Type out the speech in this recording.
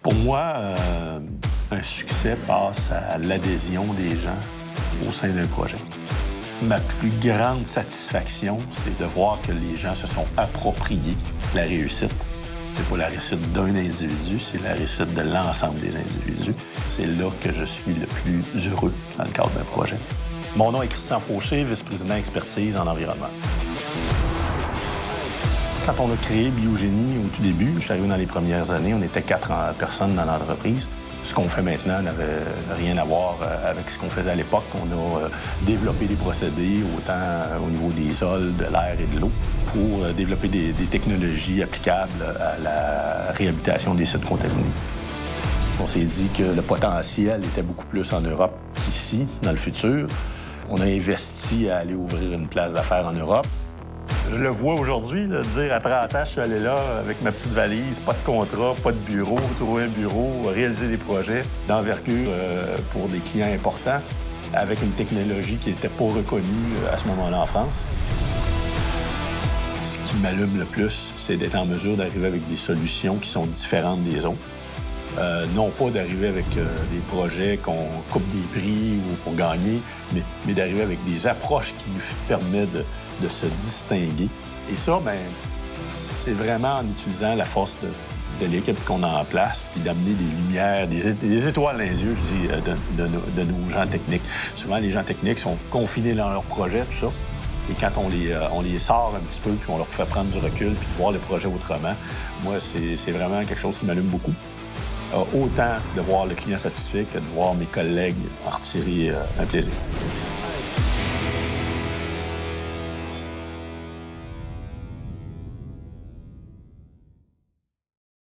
Pour moi, un succès passe à l'adhésion des gens au sein d'un projet. Ma plus grande satisfaction, c'est de voir que les gens se sont appropriés la réussite. C'est pas la réussite d'un individu, c'est la réussite de l'ensemble des individus. C'est là que je suis le plus heureux dans le cadre d'un projet. Mon nom est Christian Fauché, vice-président expertise en environnement. Quand on a créé Biogénie au tout début, je suis arrivé dans les premières années, on était 4 personnes dans l'entreprise. Ce qu'on fait maintenant n'avait rien à voir avec ce qu'on faisait à l'époque. On a développé des procédés, autant au niveau des sols, de l'air et de l'eau, pour développer des technologies applicables à la réhabilitation des sites contaminés. On s'est dit que le potentiel était beaucoup plus en Europe qu'ici, dans le futur. On a investi à aller ouvrir une place d'affaires en Europe. Je le vois aujourd'hui, là, dire à 30 ans, je suis allé là avec ma petite valise, pas de contrat, pas de bureau, trouver un bureau, réaliser des projets d'envergure pour des clients importants avec une technologie qui n'était pas reconnue à ce moment-là en France. Ce qui m'allume le plus, c'est d'être en mesure d'arriver avec des solutions qui sont différentes des autres. Non pas d'arriver avec des projets qu'on coupe des prix ou pour gagner, mais d'arriver avec des approches qui nous permettent de se distinguer. Et ça, bien, c'est vraiment en utilisant la force de l'équipe qu'on a en place, puis d'amener des lumières, des étoiles dans les yeux, je dis, de nos gens techniques. Souvent, les gens techniques sont confinés dans leur projet, tout ça. Et quand on les sort un petit peu, puis on leur fait prendre du recul, puis de voir le projet autrement, moi, c'est vraiment quelque chose qui m'allume beaucoup. Autant de voir le client satisfait que de voir mes collègues en retirer un plaisir.